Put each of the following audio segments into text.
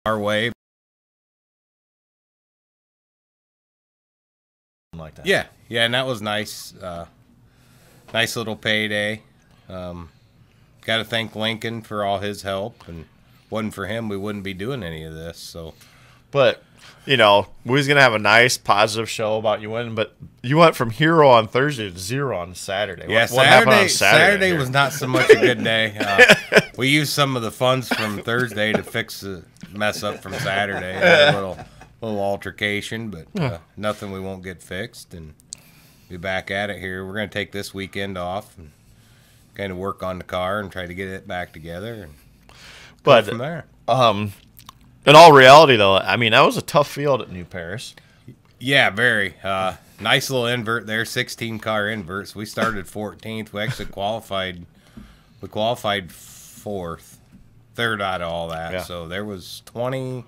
our way. Like that. Yeah, and that was nice. Nice little payday. Got to thank Lincoln for all his help, and wasn't for him, we wouldn't be doing any of this. So, but we was gonna have a nice positive show about you winning, but you went from hero on Thursday to 0 on Saturday. Yeah, what happened on Saturday was not so much a good day. We used some of the funds from Thursday to fix the mess up from Saturday. A little altercation, but nothing we won't get fixed, and be back at it here. We're going to take this weekend off and kind of work on the car and try to get it back together and go from there. In all reality, though, I mean, that was a tough field at New Paris. Yeah, very. Nice little invert there, 16-car inverts. We started 14th. We actually qualified. We qualified 4th, 3rd out of all that. Yeah. So there was 20. I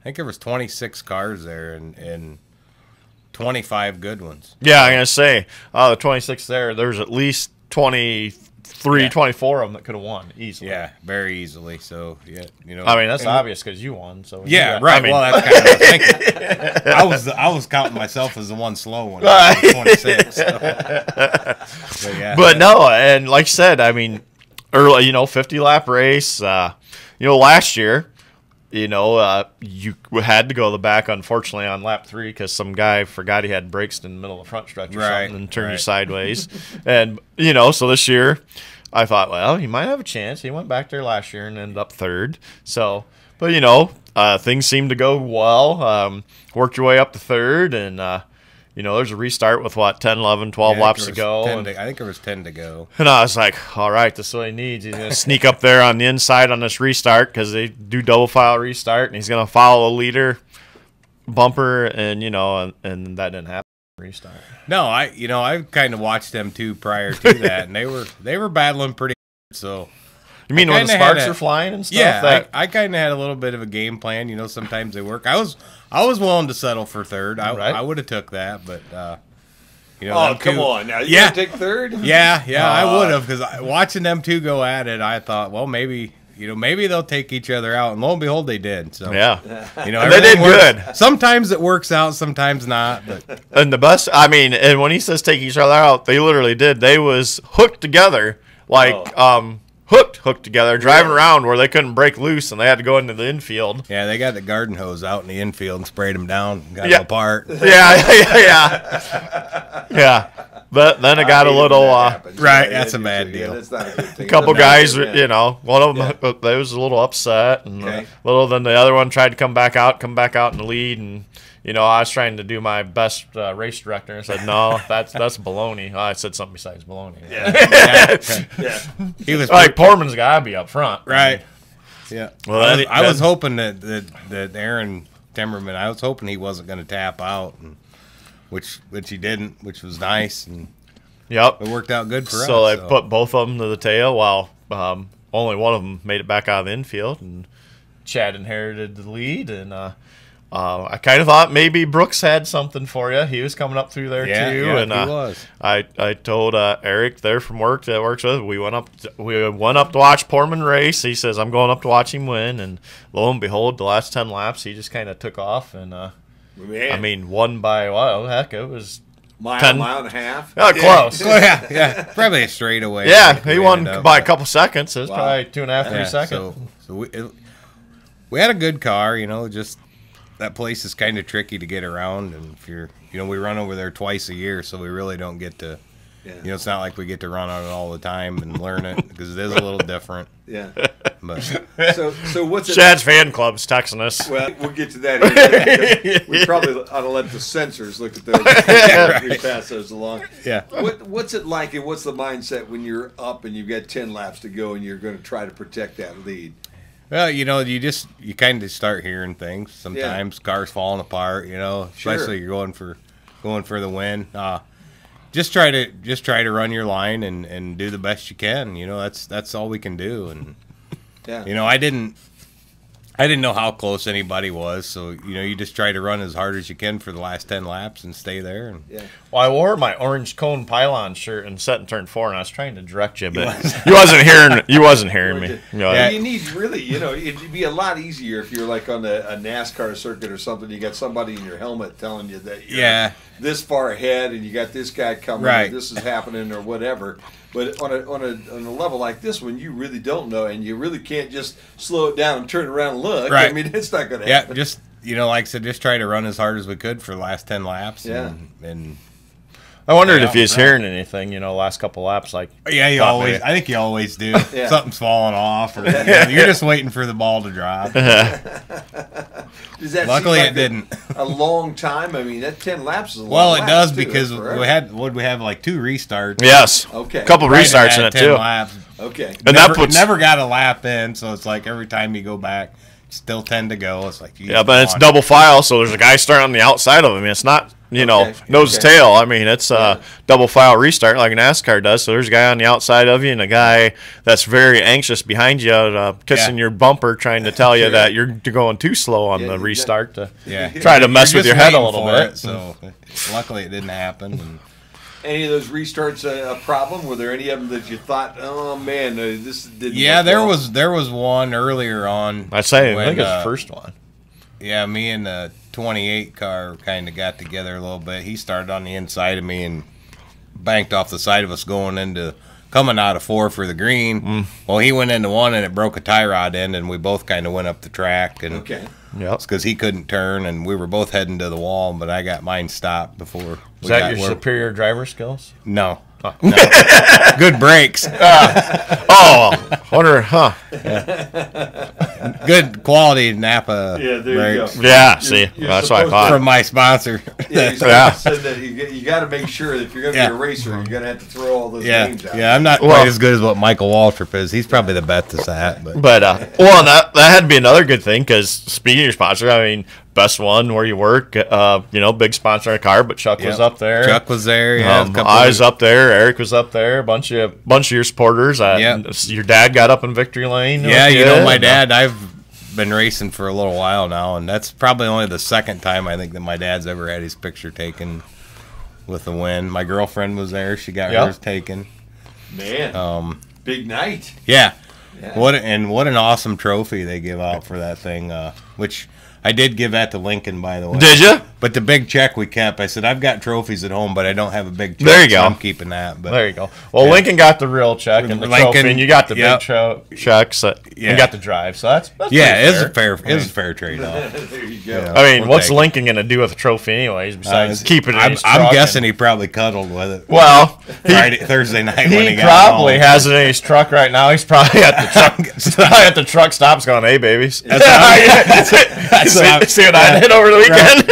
think there was 26 cars there and 25 good ones. Yeah, I'm gonna say the 26 there's at least 23, 24 of them that could have won easily. Yeah, very easily. So yeah, I mean, that's obvious because you won. So yeah, right. I mean, well, that's kind of what I was thinking. I was counting myself as the one slow one. 26. So. But no, and like you said, I mean, early, 50-lap race. Last year, you had to go the back, unfortunately, on lap 3 because some guy forgot he had brakes in the middle of the front stretch or something and turned you sideways. And, so this year I thought, well, he might have a chance. He went back there last year and ended up 3rd. So, but, things seemed to go well. Worked your way up to 3rd, and, there's a restart with, 10, 11, 12 laps to go. I think there was 10 to go. And I was like, all right, this is what he needs. He's going to sneak up there on the inside on this restart because they do double file restart, and he's going to follow the leader bumper, and, and that didn't happen. Restart. No, I kind of watched them too prior to that, and they were battling pretty good, so. You mean when the sparks are flying and stuff? Yeah, I kind of had a little bit of a game plan. Sometimes they work. I was willing to settle for 3rd. I would have took that, but oh, come on now! You take 3rd? Yeah, I would have, because watching them two go at it, I thought, well, maybe they'll take each other out, and lo and behold, they did. So yeah, they did good. Sometimes it works out, sometimes not. But and the best, and when he says take each other out, they literally did. They was hooked together hooked together, driving around where they couldn't break loose, and they had to go into the infield. Yeah, they got the garden hose out in the infield and sprayed them down, got them apart. Yeah. But then it got a little right. That's a bad deal. That's not a good thing. A couple guys, one of them they was a little upset, and then the other one tried to come back out in the lead, and I was trying to do my best race director and said, no, that's baloney. I said something besides baloney. Yeah. He was like, Portman's got to be up front. Right. Yeah. Well, I was hoping that Aaron Timmerman, I was hoping he wasn't going to tap out, and which he didn't, which was nice. And it worked out good for us. So I put both of them to the tail while only one of them made it back out of the infield, and Chad inherited the lead, and I kind of thought maybe Brooks had something for you. He was coming up through there too, and he was. I told Eric there from work that works with. We went up to watch Portman race. He says I'm going up to watch him win, and lo and behold, the last 10 laps he just kind of took off, and won by it was mile and a half. Oh, close. Yeah, probably a straightaway. Yeah, he won by a couple seconds. It was probably 2.5, 3 seconds. So we had a good car, just. That place is kind of tricky to get around, and if you're, we run over there twice a year, so we really don't get to, it's not like we get to run on it all the time and learn it, because it is a little different. Yeah. But so what's it? Chad's fan club's texting us. Well, we'll get to that here. We probably ought to let the censors look at those. We pass those along. Yeah. What's it like, and what's the mindset when you're up and you've got 10 laps to go and you're going to try to protect that lead? Well, you kind of start hearing things. Sometimes cars falling apart, especially you're going for the win. Just try to run your line and do the best you can. That's all we can do. And I I didn't know how close anybody was, so you just try to run as hard as you can for the last 10 laps and stay there. And Yeah. Well, I wore my orange cone pylon shirt and set in turn 4, and I was trying to direct you, but you wasn't hearing. You wasn't hearing me. You need really, it'd be a lot easier if you're like on a NASCAR circuit or something. You got somebody in your helmet telling you that you're this far ahead, and you got this guy coming, or this is happening, or whatever. But on a level like this one, you really don't know, and you really can't just slow it down and turn around and look. Right. I mean, it's not going to happen. Yeah, just like I said, just try to run as hard as we could for the last 10 laps. Yeah. And I wondered if you was hearing anything, last couple laps, like you always. I think you always do. Something's falling off, or you're just waiting for the ball to drop. Does that Luckily, seem like it didn't. A long time. I mean, that 10 laps is a long. Well, it does too. because we have like 2 restarts. Yes. Okay. A couple Right restarts in it 10 too. Laps. Okay. And never got a lap in, so it's like every time you go back, still 10 to go. It's like but it's double file, so there's a guy starting on the outside of him. It's not nose to tail. I mean, it's double file restart like NASCAR does. So there's a guy on the outside of you and a guy that's very anxious behind you, kissing your bumper, trying to tell you that you're going too slow on the restart to try to mess with your head a little bit. So luckily it didn't happen. And any of those restarts a problem? Were there any of them that you thought, oh man, this didn't? Yeah, there was one earlier on. I think it's the first one. Yeah, me and the 28 car kind of got together a little bit. He started on the inside of me and banked off the side of us coming out of 4 for the green. Well, he went into 1 and it broke a tie rod end, and we both kind of went up the track. And it's because he couldn't turn, and we were both heading to the wall, but I got mine stopped before. Is that your superior driver skills? No. No. Good brakes. Wonder, huh? Good quality Napa brakes. You go. Yeah, see, that's what I thought. From my sponsor. Said that you got to make sure that if you're going to be a racer, you're going to have to throw all those names out. Yeah, I'm not quite as good as what Michael Waltrip is. He's probably the best at that. But that had to be another good thing, because speaking of your sponsor, I mean, best one where you work, big sponsor in a car, but Chuck was up there. Chuck was there. Yeah, I was up there. Eric was up there. A bunch of your supporters. Your dad got up in victory lane. Yeah, my dad. I've been racing for a little while now, and that's probably only the second time I think that my dad's ever had his picture taken with a win. My girlfriend was there. She got hers taken. Man, big night. Yeah. What an awesome trophy they give out for that thing, which I did give that to Lincoln, by the way. Did you? But the big check we kept, I said, I've got trophies at home, but I don't have a big check. There you go. So I'm keeping that. But there you go. Well, Lincoln got the real check and the trophy, and you got the big checks and got the drive. So that's it was a fair trade off. There you go. Yeah. I mean, what's Lincoln going to do with a trophy anyways, besides keeping it in his truck? I'm guessing he probably cuddled with it. Well, Thursday night when he got probably home. has it in his truck right now. He's probably at the truck stops going, "Hey, babies." See what I did over the weekend?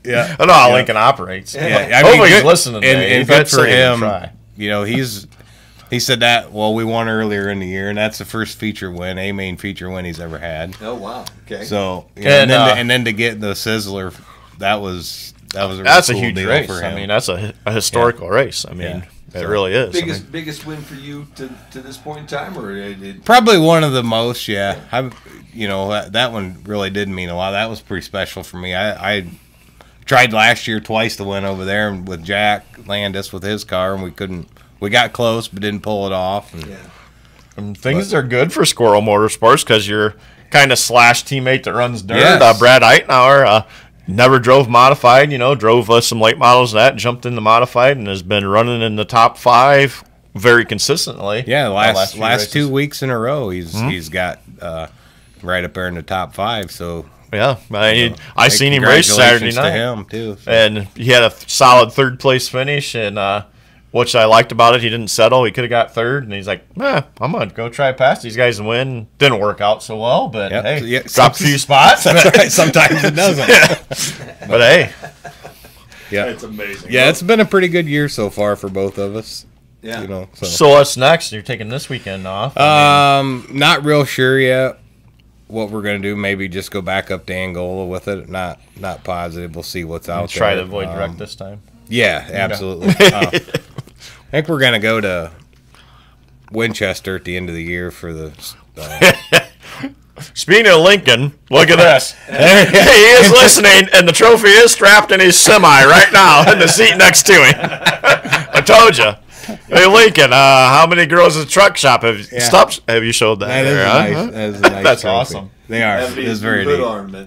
Yeah. I know how Lincoln operates. Yeah. Hopefully he's listening. And good for him. He said that, we won earlier in the year, and that's the first feature win, main feature win he's ever had. Oh, wow. Okay. So, and then to get the Sizzler, that was a really cool huge deal race for him. I mean, that's a historical race. I mean, it really is. Biggest win for you to this point in time, or probably one of the most. Yeah, that one really did mean a lot. That was pretty special for me. I tried last year twice to win over there with Jack Landis with his car, and we couldn't. We got close, but didn't pull it off. And things are good for Squirrel Motorsports because your kind of slash teammate that runs dirt, Yes. Brad Eitenauer, never drove modified. Drove some late models and that, jumped in the modified, and has been running in the top 5 very consistently. Yeah, last 2 weeks in a row, he's got right up there in the top 5. So. Yeah, I seen him race Saturday night. To him too, so. And he had a solid 3rd place finish, and which I liked about it. He didn't settle. He could have got 3rd, and he's like, I'm gonna go try past these guys and win. Didn't work out so well, but hey, dropped a few spots. That's right. Sometimes it doesn't. But hey, it's amazing. Yeah, it's been a pretty good year so far for both of us. Yeah. So what's next? You're taking this weekend off. Not real sure yet what we're gonna do. Maybe just go back up to Angola with it. Not positive. We'll see what's out there. Try to avoid direct this time. Yeah, absolutely. I think we're gonna go to Winchester at the end of the year for the Speaking of Lincoln, look at this. He is listening, and the trophy is strapped in his semi right now in the seat next to him. I told you. Hey, Lincoln, how many girls at the truck shop have you showed that? That is a nice That's trophy. Awesome. They are. It's very neat.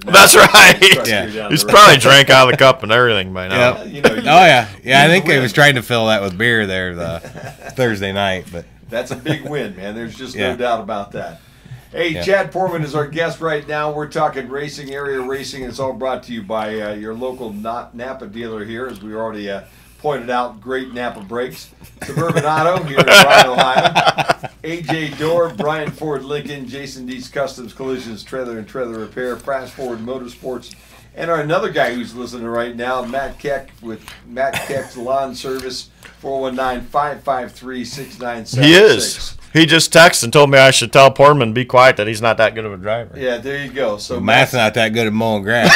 That's right. Yeah. He's probably drank out of the cup and everything by now. Yeah. I think they was trying to fill that with beer there the Thursday night, but that's a big win, man. There's just no doubt about that. Hey, Chad Portman is our guest right now. We're talking racing, area racing. It's all brought to you by your local Napa dealer here, as we already pointed out. Great Napa brakes. Suburban Auto here in Bryan, Ohio. AJ Door, Brian Ford Lincoln, Jason Deets Customs Collisions, Trailer and Trailer Repair, Fast Forward Motorsports, and our another guy who's listening right now, Matt Keck with Matt Keck's Lawn Service, 419-553-6976. He is. He just texted and told me I should tell Portman be quiet, that he's not that good of a driver. Yeah, there you go. So Matt's not that good at mowing grass.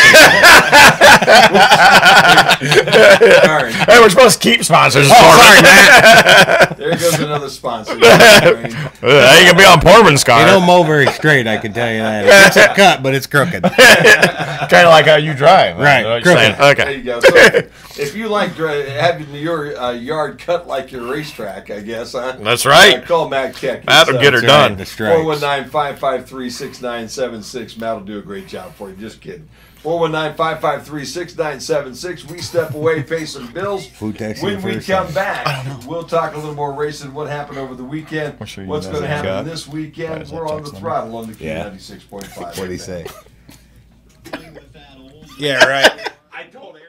Hey, we're supposed to keep sponsors. Sorry, Matt. There goes another sponsor. He can be on Portman's car. He don't mow very straight, I can tell you that. It's a cut, but it's crooked. Kind of like how you drive. Right, crooked. Okay. There you go. So if you like having your yard cut like your racetrack, I guess, huh? That's right. Call Matt Keck. That'll get her done. 419-553-6976. Matt will do a great job for you. Just kidding. 419-553-6976. We step away, pay some bills. When we come back, we'll talk a little more racing, what happened over the weekend, what's going to happen this weekend. We're on the throttle on the Q96.5. What do you say? Yeah, right. I told Eric.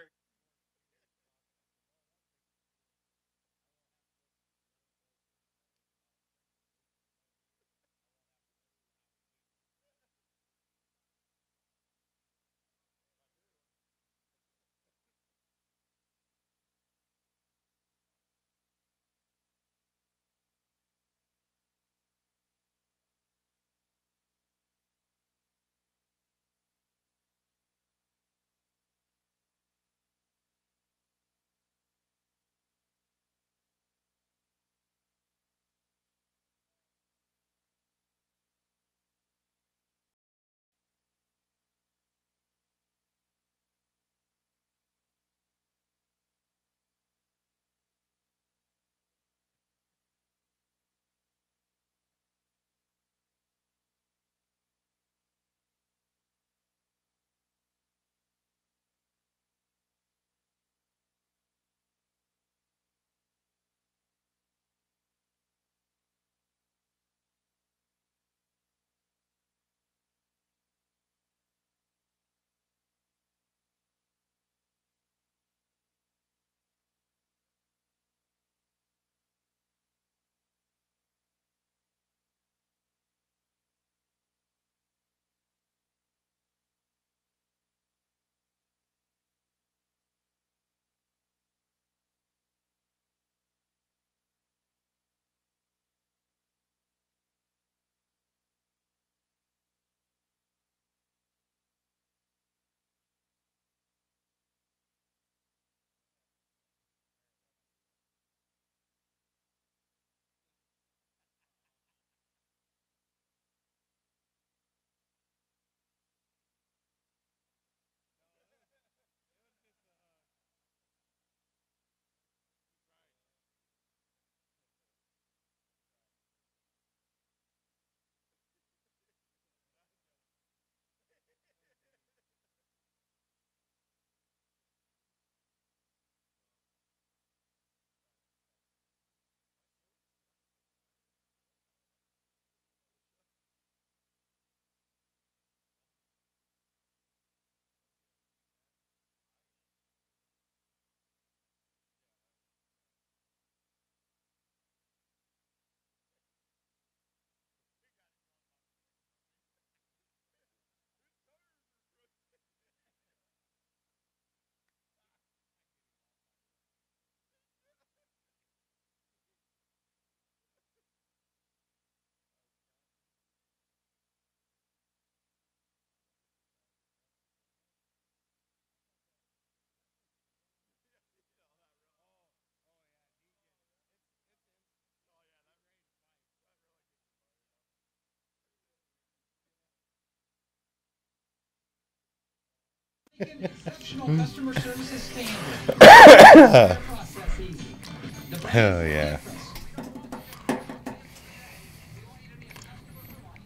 Hell yeah.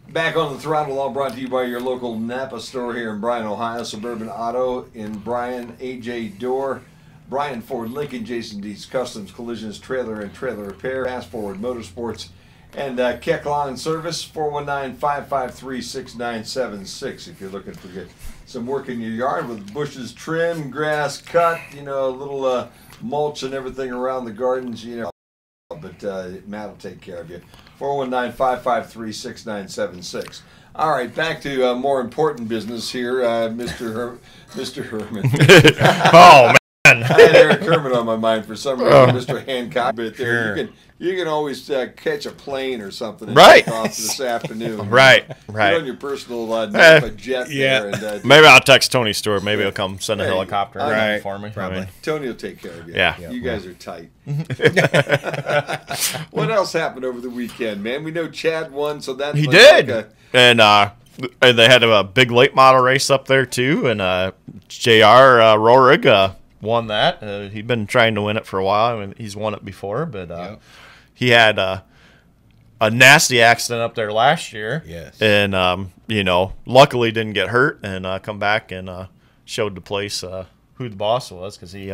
Back on the throttle, all brought to you by your local Napa store here in Bryan, Ohio. Suburban Auto in Bryan, AJ Door, Bryan Ford, Lincoln, Jason Deets, Customs, Collisions, Trailer and Trailer Repair, Fast Forward Motorsports, and Keck Lawn Service, 419-553-6976. If you're looking to get some work in your yard with bushes trimmed, grass cut, a little mulch and everything around the gardens, but Matt will take care of you. 419-553-6976. All right, back to more important business here, Mr. Herman. Oh, man. I had Eric Herman on my mind for some reason, Mr. Hancock. But there, you can always catch a plane or something and take off this afternoon. Right. You're on your personal Napa jet there. And, maybe I'll text Tony Stewart. Maybe he'll come send a helicopter for me. Probably. Tony will take care of you. Yeah. You guys are tight. What else happened over the weekend, man? We know Chad won, so that he did. And they had a big late model race up there too, and J.R. Rohrig won that. He'd been trying to win it for a while. I mean, he's won it before, but he had a nasty accident up there last year. Yes. And, luckily didn't get hurt and come back and showed the place who the boss was because he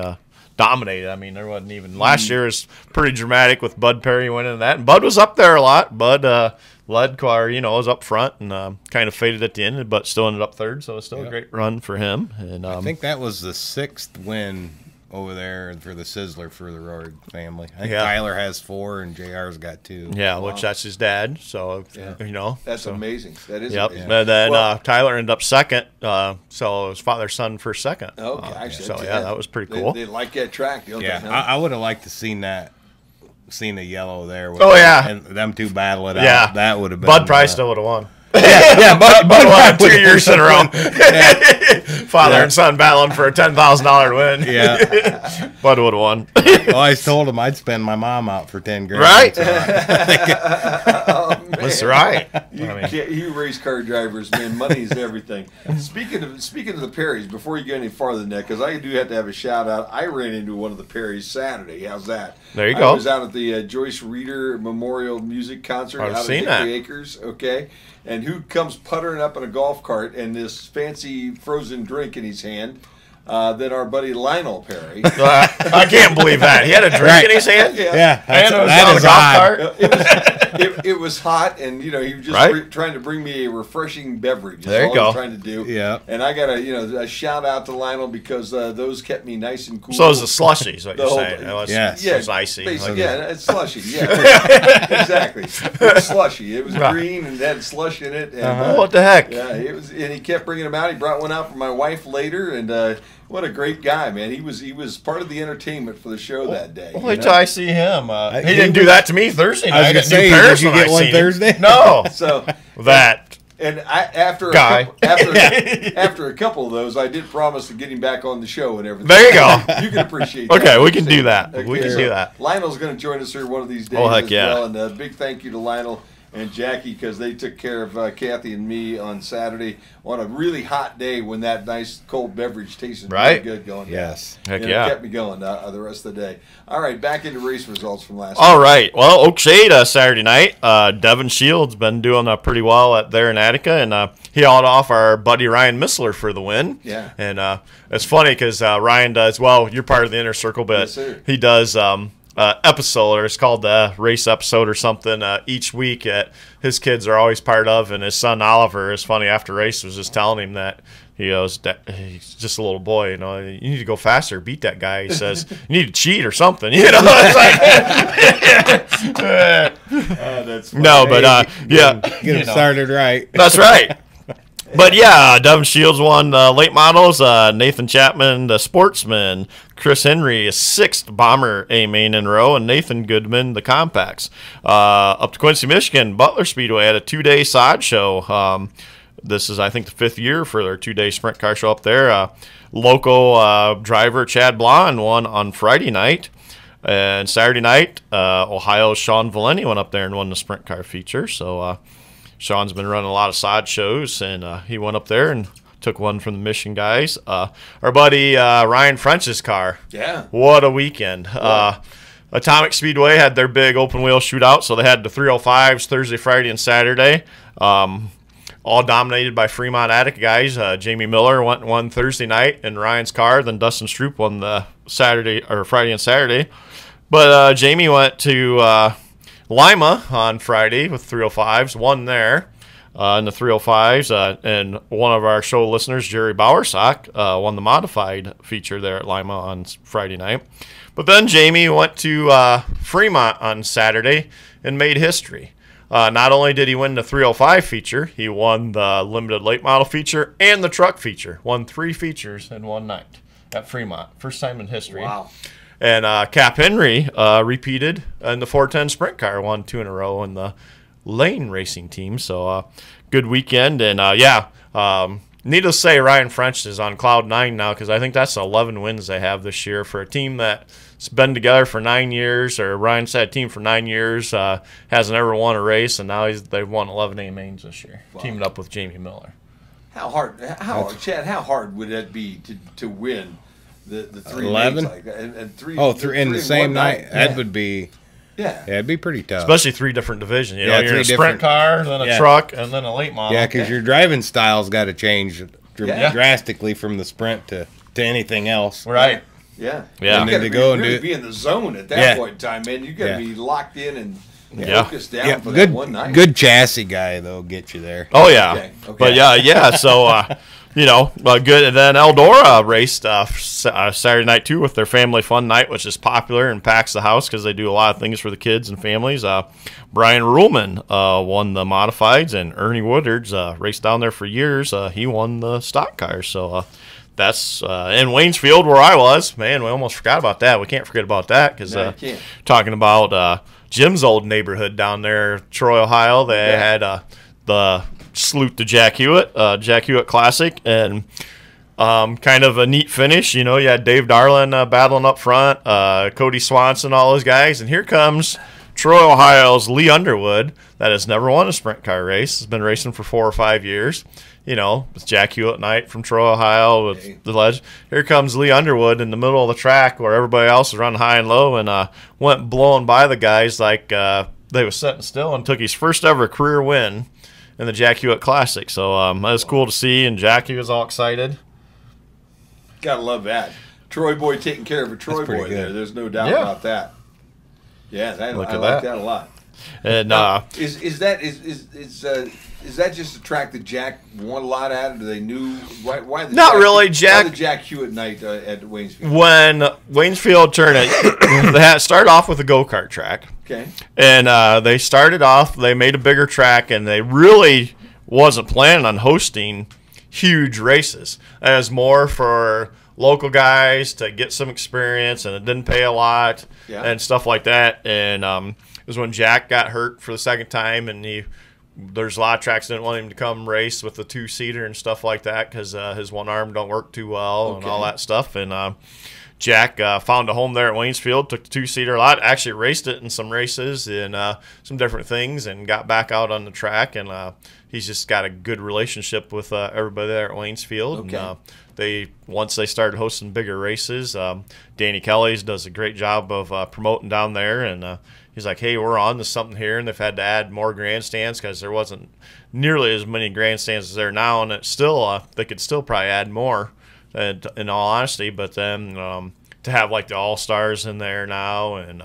dominated. I mean, there wasn't even – last year was pretty dramatic with Bud Perry winning that. And Bud was up there a lot. Bud led car, was up front and kind of faded at the end, but still ended up third. So it's still a great run for him. And I think that was the 6th win over there for the Sizzler for the Rohrig family. I think Tyler has 4 and JR's got 2. Yeah, which that's his dad. So, That's amazing. That is amazing. And then Tyler ended up second. So his father's son for second. Okay, actually. So, that was pretty cool. They like that track, don't they? Huh? I would have liked to seen the yellow there. And them two battle it out. That would have been. Bud probably still would have won. Bud won 2 years in a row. Father and son battling for a $10,000 win. Yeah. Bud would have won. Well, I told him I'd spend my mom out for 10 grand. Right. That's right. You race car drivers, man. Money is everything. Speaking of the Perrys, before you get any farther than that, because I do have to have a shout out. I ran into one of the Perrys Saturday. How's that? There you go. I was out at the Joyce Reeder Memorial Music Concert out at Hickory Acres. Okay. And who comes puttering up in a golf cart and this fancy frozen drink in his hand? Then our buddy Lionel Perry. I can't believe that. He had a drink in his hand? Yeah. And it was on a golf cart? It was hot, and he was just trying to bring me a refreshing beverage. There you go. He was trying to do. Yeah. And I got a shout out to Lionel because those kept me nice and cool. So it was a slushy, is what you're saying. It was icy. Basically, it's slushy. Yeah, exactly. It was slushy. It was green and had slush in it. And, what the heck? Yeah, it was, and he kept bringing them out. He brought one out for my wife later, and what a great guy, man. He was part of the entertainment for the show that day. Wait till I see him. He didn't do that to me Thursday night. I was going to say, did you get one Thursday? No. So that and after a couple of those, I did promise to get him back on the show and everything. There you go. You can appreciate that. Okay, we can do that. Okay, we can do that. Lionel's going to join us here one of these days heck yeah. well. And a big thank you to Lionel and Jackie because they took care of Kathy and me on Saturday on a really hot day when that nice cold beverage tasted really good going. Yes. Heck It kept me going the rest of the day. All right, back into race results from last All right. Well, Oak Shade Saturday night. Devin Shields been doing pretty well there in Attica, and he hauled off our buddy Ryan Missler for the win. Yeah. And it's funny because Ryan does, you're part of the inner circle, but he does episode, or it's called the race episode or something, each week his kids are always part of, and his son Oliver is funny after race was just telling him that he goes, he's just a little boy, you need to go faster, beat that guy. He says, you need to cheat or something, It's like, that's funny. no, but Get him started right. That's right. But yeah, Devin Shields won late models. Nathan Chapman, the sportsman. Chris Henry, a 6th bomber A main in a row, and Nathan Goodman, the compacts. Up to Quincy, Michigan, Butler Speedway had a 2-day sod show. This is, I think, the 5th year for their 2-day sprint car show up there. Local driver Chad Blond won on Friday night. And Saturday night, Ohio's Sean Valeni went up there and won the sprint car feature. So Sean's been running a lot of sod shows, and he went up there and took one from the Mission guys. Our buddy Ryan French's car. Yeah. What a weekend. Atomic Speedway had their big open wheel shootout, so they had the 305s Thursday, Friday, and Saturday. All dominated by Fremont Attic guys. Jamie Miller won Thursday night in Ryan's car. Then Dustin Stroop won the Friday and Saturday. But Jamie went to Lima on Friday with 305s, won there in the 305s. And one of our show listeners, Jerry Bowersock, won the modified feature there at Lima on Friday night. But then Jamie went to Fremont on Saturday and made history. Not only did he win the 305 feature, he won the limited late model feature and the truck feature. Won 3 features in one night at Fremont. First time in history. Wow. And Cap Henry repeated in the 410 sprint car, won 2 in a row in the lane racing team. So good weekend. And needless to say, Ryan French is on cloud 9 now, because I think that's 11 wins they have this year for a team that's been together for 9 years, or Ryan said team for 9 years, hasn't ever won a race, and now they've won 11 A mains this year, teamed up with Jamie Miller. How hard, Chad? How hard would that be to win the 3 11 like that? And three in the same night? Yeah. That would be. Yeah, it'd be pretty tough. Especially 3 different divisions. You know, you're in a sprint different car, then a truck, and then a late model. Yeah, because your driving style's got to change drastically from the sprint to anything else. Right. Yeah. And then to go and really be in the zone at that point in time, man. You got to be locked in and focused down for that one night. Good chassis guy, though, get you there. Oh, yeah. Okay. But, so... good. And then Eldora raced Saturday night, too, with their family fun night, which is popular and packs the house because they do a lot of things for the kids and families. Brian Ruhlman won the modifieds, and Ernie Woodards raced down there for years. He won the stock cars. So that's in Waynesfield, where I was. Man, we almost forgot about that. We can't forget about that because talking about Jim's old neighborhood down there, Troy, Ohio, they had the salute to Jack Hewitt Classic, and kind of a neat finish. You know, you had Dave Darlin battling up front, Cody Swanson, all those guys, and here comes Troy, Ohio's Lee Underwood, that has never won a sprint car race, has been racing for 4 or 5 years. You know, with Jack Hewitt Knight from Troy, Ohio, with the legend. Here comes Lee Underwood in the middle of the track where everybody else is running high and low, and went blowing by the guys like they was sitting still, and took his first ever career win in the Jack Hewitt Classic. So that was cool to see, and Jackie was all excited. Gotta love that. Troy boy taking care of a Troy boy there. There's no doubt about that. Yeah, I like that a lot. And is that just a track that Jack won a lot at, or do they knew why the not Jack, really Jack why the Jack Hewitt night at Waynesfield? When Waynesfield turned it, they had started off with a go-kart track. Okay. And they started off, they made a bigger track, and they really wasn't planning on hosting huge races. It was more for local guys to get some experience, and it didn't pay a lot and stuff like that. And it was when Jack got hurt for the second time, and there's a lot of tracks that didn't want him to come race with the 2-seater and stuff like that because his one arm don't work too well and all that stuff. And Jack found a home there at Waynesfield, took the 2-seater a lot, actually raced it in some races and some different things, and got back out on the track. And he's just got a good relationship with everybody there at Waynesfield. Okay. And once they started hosting bigger races, Danny Kelly's does a great job of promoting down there, and he's like, hey, we're on to something here, and they've had to add more grandstands because there wasn't nearly as many grandstands as there now, and it's still they could still probably add more, in all honesty. But then to have like the All-Stars in there now, and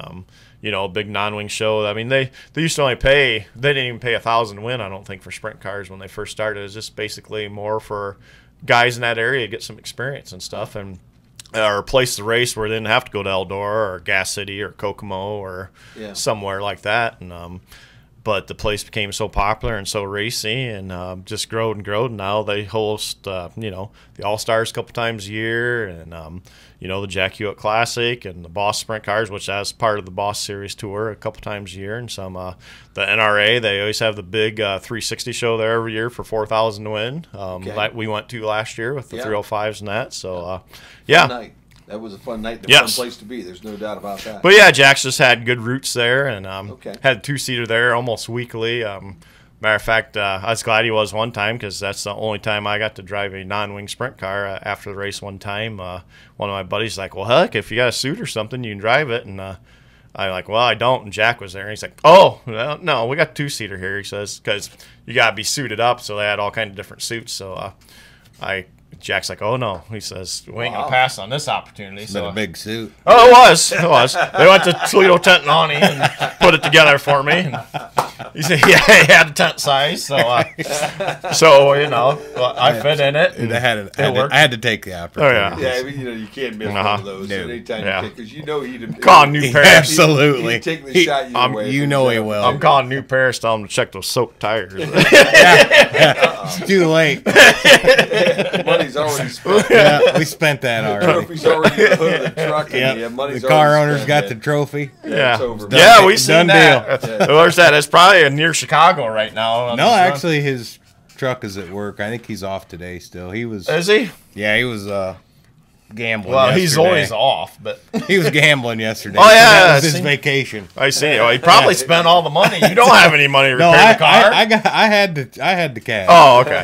a big non-wing show. I mean, they used to they didn't even pay $1,000 to win, I don't think, for sprint cars when they first started. It was just basically more for guys in that area to get some experience and stuff, and or a place to race where they didn't have to go to Eldora or Gas City or Kokomo or somewhere like that. And but the place became so popular and so racy, and just growed and growed. And now they host the All-Stars a couple times a year, and the Jack Hewitt Classic and the Boss Sprint Cars, which is part of the Boss Series Tour, a couple times a year. And some the NRA, they always have the big 360 show there every year for $4,000 to win. Like we went to last year with the 305s and that. So night. That was a fun night, a fun place to be. There's no doubt about that. But yeah, Jack's just had good roots there, and had a 2-seater there almost weekly. Matter of fact, I was glad he was one time because that's the only time I got to drive a non-wing sprint car after the race one time. One of my buddies was like, well, heck, if you got a suit or something, you can drive it. And I'm like, well, I don't. And Jack was there. And he's like, oh, well, no, we got two-seater here, he says, because you got to be suited up. So they had all kinds of different suits. So Jack's like, oh, no. He says, we ain't going to pass on this opportunity. It's been a big suit. Oh, it was. It was. They went to Toledo Tent and Awning and put it together for me. And he said, yeah, he had a tent size. So I fit in it. I had to take the opportunity. Oh, yeah. I mean, you can't miss one of those anytime you pick, because he'd calling New Paris. Absolutely. He'd take the shot your way. You know he will. I'm calling New Paris, telling him to check those soaked tires. It's too late. Money's already spent. Yeah, we spent that already. The trophy's already in the hood of the truck. And the car owner's got the trophy. Yeah, it's over. Yeah, we seen that. Where's that? It's probably near Chicago right now. No, actually, his truck is at work. I think he's off today still. Is he? Yeah, he was gambling. Well, yesterday. he's always off, but he was gambling yesterday. Oh yeah, so that was his vacation. I see. Well, he probably spent all the money. You don't have any money to repair the car. I had the cash. Oh, okay.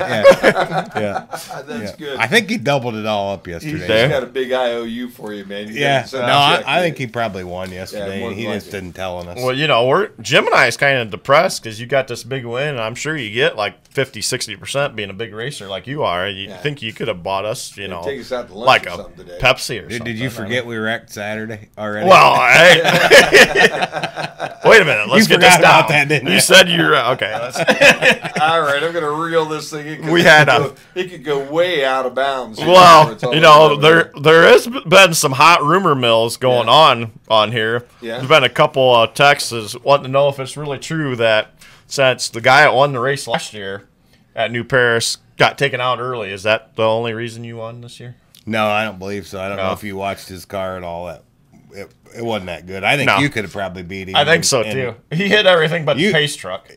Yeah. That's good. I think he doubled it all up yesterday. He's got a big IOU for you, man. I think he probably won yesterday. Yeah, he just didn't tell us. Well, Jim and I is kind of depressed because you got this big win, and I'm sure you get like 50-60% being a big racer like you are. You think you could have bought us, take us out to lunch like or a something today. Pepsi or something. Did you forget we wrecked Saturday already? Well, hey. Wait a minute. Let's get this down. About that, didn't you said you're okay. All right, I'm going to reel this thing in. It could go way out of bounds. Well, there has been some hot rumor mills going on here. Yeah. There's been a couple of texts wanting to know if it's really true that since the guy that won the race last year at New Paris got taken out early, is that the only reason you won this year? No, I don't believe so. I don't know if you watched his car at all. It wasn't that good. I think you could have probably beat him. I think so too. He hit everything but the pace truck.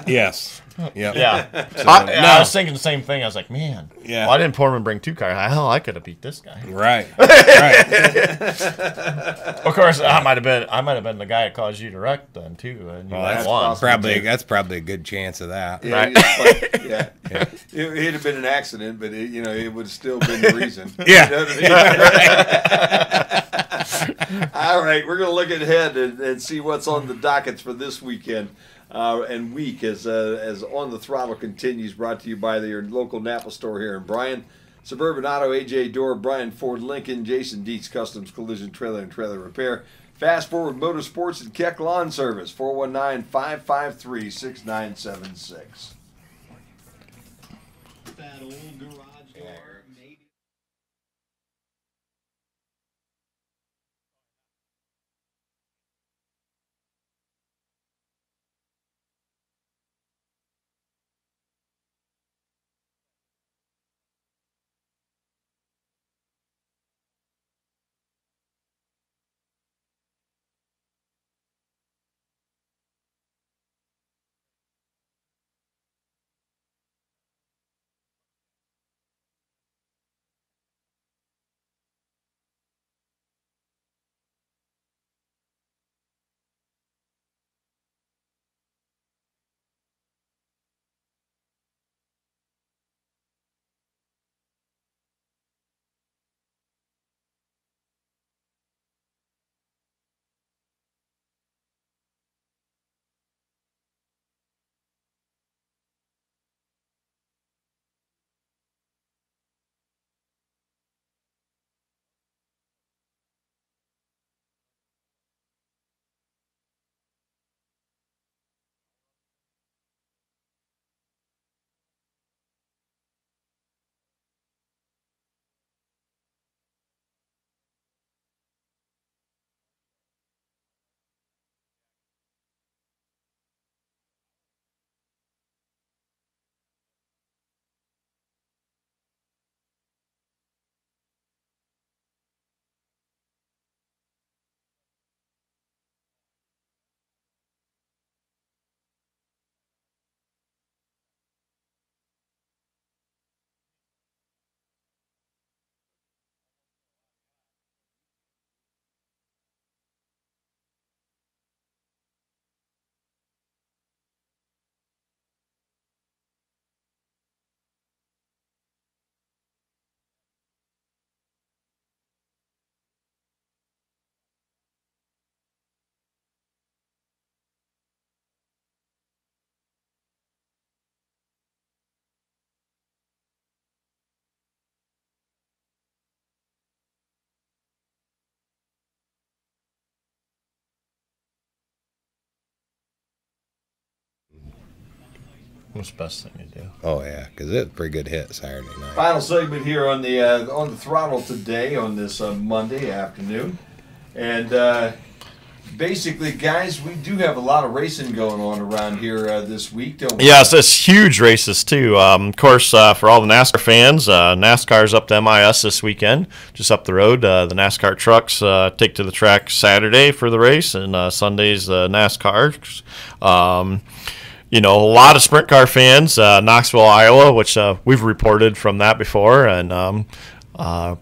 Yes. Yep. Yeah. I was thinking the same thing. I was like, man, why didn't Portman bring two cars? Hell, I could have beat this guy. Right. Of course, I might have been the guy that caused you to wreck then too. And that's probably a good chance of that. Yeah, right. It'd have been an accident, but it would have still been the reason. Yeah. All right, we're going to look ahead and see what's on the dockets for this weekend. And week as On the Throttle continues, brought to you by your local Napa store here in Bryan. Suburban Auto, AJ Door, Bryan Ford Lincoln, Jason Dietz Customs Collision Trailer and Trailer Repair, Fast Forward Motorsports, and Keck Lawn Service, 419-553-6976. That old garage door. That's the best thing to do. Oh yeah, because it's a pretty good hit Saturday night. Final segment here on the throttle today on this Monday afternoon, and basically, guys, we do have a lot of racing going on around here this week, don't we? Yes, it's huge races too. Of course, for all the NASCAR fans, NASCAR's up to MIS this weekend, just up the road. The NASCAR trucks take to the track Saturday for the race, and Sunday's NASCAR. A lot of sprint car fans, Knoxville, Iowa, which we've reported from that before, and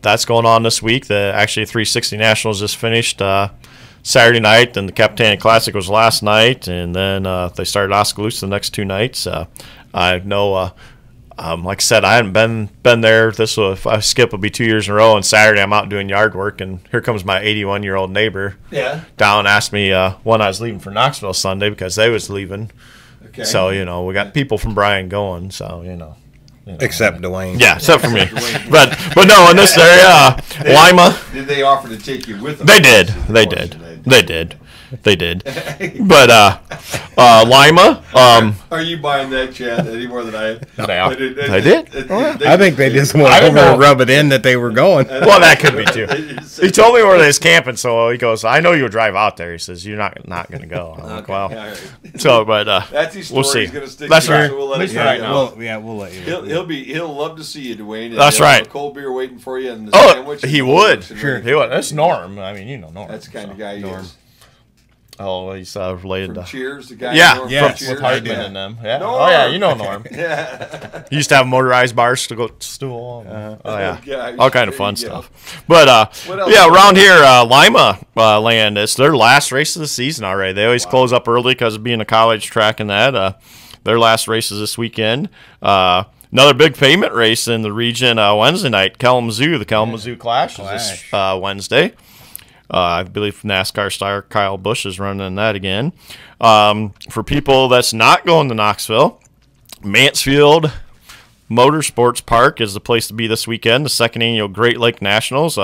that's going on this week. Actually, 360 Nationals just finished Saturday night, and the Capitani Classic was last night, and then they started Oskaloosa the next 2 nights. I know, like I said, I hadn't been there. If I skip, it'll be 2 years in a row. And Saturday, I'm out doing yard work, and here comes my 81-year-old neighbor down and asked me when I was leaving for Knoxville Sunday because they was leaving. Okay. So we got people from Bryan going. So Except Dwayne. Yeah, except for me. but no, in this area, Lima. Did they offer to take you with them? They did. But Lima. Are you buying that, Chad, any more than I am? They did. I think they just went over and rub it in that they were going. Well, that could be too. He told me where they was camping, so he goes, "I know you'll drive out there." He says, "You're not going to go." I'm like, "Well." Right. So, but that's his story. We'll see. He's gonna stick That's right. So we'll let right now. We'll let you. He'll love to see you, Dwayne. That's right. A cold beer waiting for you, and the sandwich. He would. Sure, he would. That's Norm. I mean, Norm. That's the kind of guy he is. Oh, he's related from to Cheers, the guy. Yeah, yes, with Hardman and them. Yeah. Norm. Oh yeah, you know Norm. Yeah. He used to have motorized bars to go to stool. Oh yeah, all kind of fun stuff. But around here, Lima land, it's their last race of the season already. They always close up early because of being a college track and that. Their last race is this weekend. Another big payment race in the region Wednesday night, Kalamazoo. The Kalamazoo Clash is this Wednesday. I believe NASCAR star Kyle Busch is running that again. For people that's not going to Knoxville, Mansfield Motorsports Park is the place to be this weekend, the second annual Great Lake Nationals.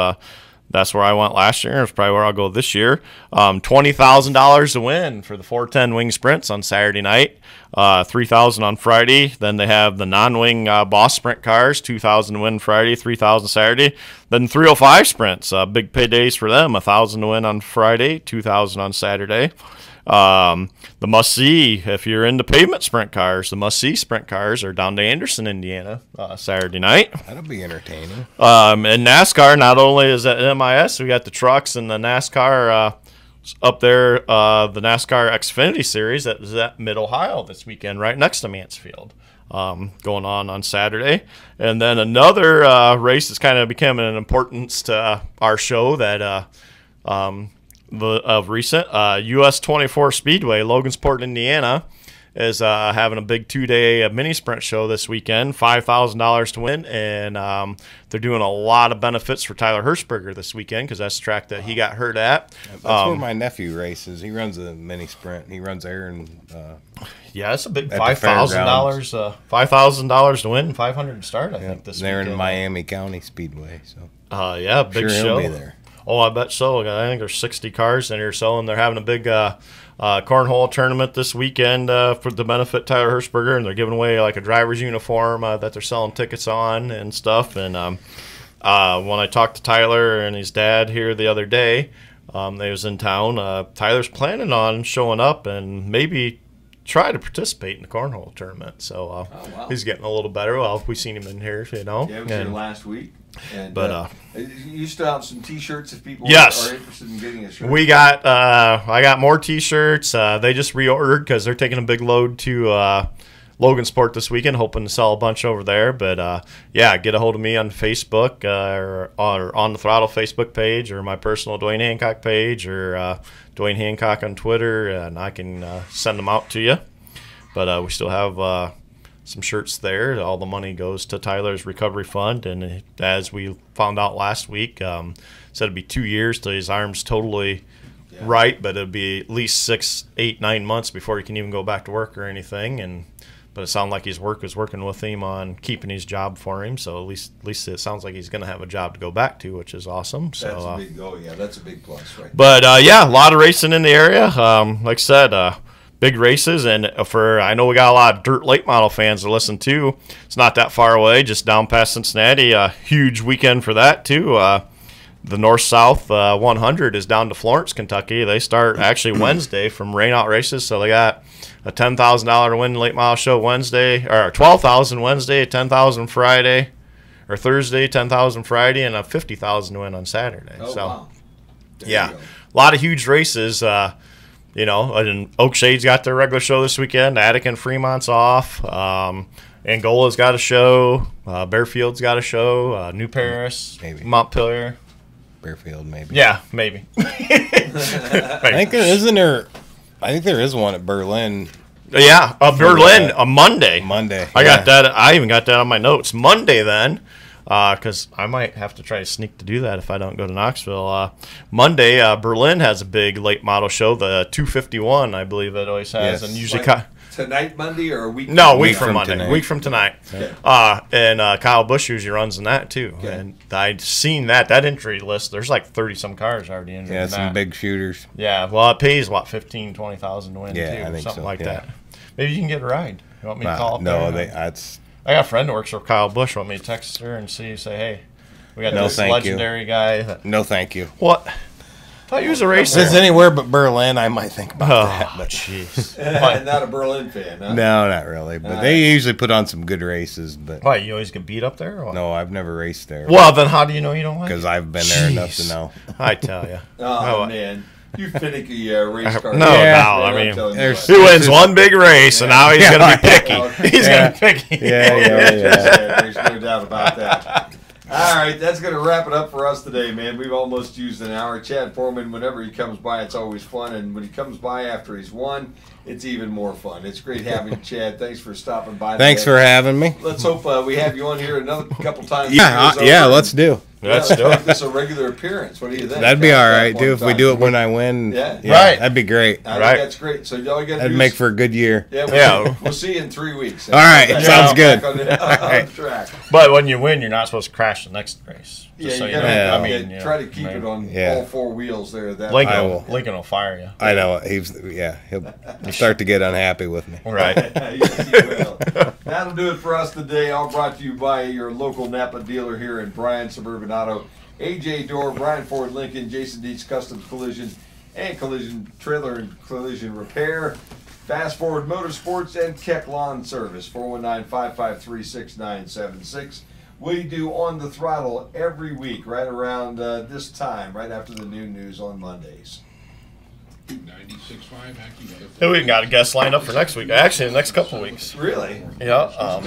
That's where I went last year. It's probably where I'll go this year. $20,000 to win for the 410 wing sprints on Saturday night. $3,000 on Friday. Then they have the non-wing Boss Sprint cars. $2,000 to win Friday, $3,000 Saturday. Then 305 sprints. Big paydays for them. $1,000 to win on Friday, $2,000 on Saturday. The must-see, if you're into pavement sprint cars, the must-see sprint cars are down to Anderson, Indiana, Saturday night. That'll be entertaining. And NASCAR, not only is at MIS, we got the trucks and the NASCAR up there, the NASCAR Xfinity Series that is at Mid-Ohio this weekend, right next to Mansfield, going on Saturday. And then another race that's kind of becoming an importance to our show that of recent, US 24 Speedway, Logansport, Indiana, is having a big 2-day mini sprint show this weekend, $5,000 to win, and they're doing a lot of benefits for Tyler Hirschberger this weekend because that's the track that he got hurt at. That's where my nephew races. He runs a mini sprint. He runs there and yeah, it's a big $5,000. $5,000 to win, $500 to start. I think this they're weekend. In Miami County Speedway. So yeah, big show. He'll be there. Oh, I bet so. I think there's 60 cars in here, so, and they're having a big cornhole tournament this weekend for the benefit Tyler Hirschberger, and they're giving away like a driver's uniform that they're selling tickets on and stuff. And when I talked to Tyler and his dad here the other day, they was in town. Tyler's planning on showing up and maybe try to participate in the cornhole tournament. So he's getting a little better. Well, we seen him in here, Yeah, it was here last week. And, but you still have some T-shirts if people are interested in getting a shirt. We got I got more T-shirts. They just reordered because they're taking a big load to Logansport this weekend, hoping to sell a bunch over there. But yeah, get a hold of me on Facebook or on the Throttle Facebook page or my personal Dwayne Hancock page or Dwayne Hancock on Twitter, and I can send them out to you. But we still have some shirts there. All the money goes to Tyler's recovery fund, and as we found out last week, said it'd be 2 years till his arm's totally right, but it'd be at least 6, 8, 9 months before he can even go back to work or anything. But it sounded like his work was working with him on keeping his job for him, so at least it sounds like he's going to have a job to go back to, which is awesome. So that's a big go. Yeah, that's a big plus, right? But yeah, a lot of racing in the area. Like I said, big races. And I know we got a lot of dirt late model fans to listen to. It's not that far away, just down past Cincinnati. A huge weekend for that too. The North-South 100 is down to Florence, Kentucky. They start actually Wednesday from rainout races, so they got a $10,000 to win late model show Wednesday, or $12,000 Wednesday, $10,000 Friday, or Thursday, $10,000 Friday, and a $50,000 to win on Saturday. Oh, so, wow. yeah, a lot of huge races. You know, and Oakshade's got their regular show this weekend. Attic and Fremont's off. Angola's got a show. Bearfield's got a show. New Paris, maybe Montpelier. Bearfield, maybe. Yeah, maybe. I think there is one at Berlin. Yeah, Berlin, a Monday. Monday. I got that. I even got that on my notes. Monday then, because I might have to try to sneak to do that if I don't go to Knoxville. Monday, Berlin has a big late model show, the 251, I believe it always has, Yes. and usually. Tonight, Monday, or a week? No, week Week from from Monday. tonight. Week from tonight. Okay. And Kyle Busch usually runs in that too. Okay. And I'd seen that entry list. There's like 30 some cars already in there. Yeah, some big shooters. Yeah, well, it pays what, 15,000, 20,000 to win Yeah, too, I think something so, like yeah. that. Maybe you can get a ride. You want me to call up No, there? that's I got a friend that works for Kyle Busch. Want me to text her and say, hey, we got No, this thank you. legendary guy. That, no, thank you. what? I thought he was a If racer. it's anywhere but Berlin, I might think about that. Oh, But jeez. Not a Berlin fan, huh? no, not really. But they usually put on some good races. But Why, you always get beat up there? Or what? no, I've never raced there Well, then how do you know you don't like it? because I've been there enough to Jeez. know. I tell you. Oh, man. You finicky race car. No, Yeah. no, I I'm mean, telling you there's- what. he wins one big race, and now he's going to be picky. Yeah. He's going to be picky. Yeah. There's no doubt about that. All right, that's going to wrap it up for us today, man. We've almost used an hour. Chad Foreman, whenever he comes by, it's always fun. And when he comes by after he's won, it's even more fun. It's great having you, Chad. Thanks for stopping by. Thanks today. for having me. Let's hope we have you on here another couple times. Yeah, let's do. Let's Let's do make it. this a regular appearance. What do you think? That'd be all right, One too. If we time. do it when I win, Yeah. Right. that'd be great. I think Right. that's great. So all you got to That'd do make is, for a good year. yeah, Yeah. we'll see you in 3 weeks. All right, Back sounds on good. the right. track. But when you win, you're not supposed to crash the next race. Yeah, Just so you you gotta know. Yeah. I mean, try to keep right. it on Yeah. all four wheels there. That Lincoln, I will, will. Lincoln will fire you. I know he'll start to get unhappy with me. Right. Yes, you will. That'll do it for us today. All brought to you by your local Napa dealer here in Bryan Suburban Auto. AJ Door, Brian Ford Lincoln, Jason Dietz Customs Collision and Collision Trailer and Collision Repair, Fast Forward Motorsports, and Keck Lawn Service. 419-553-6976. We do On the Throttle every week right around this time, right after the noon news on Mondays. 96.5 Hackney Weather. We got a guest lined up for next week. Actually, the next couple of weeks. Really? Yeah.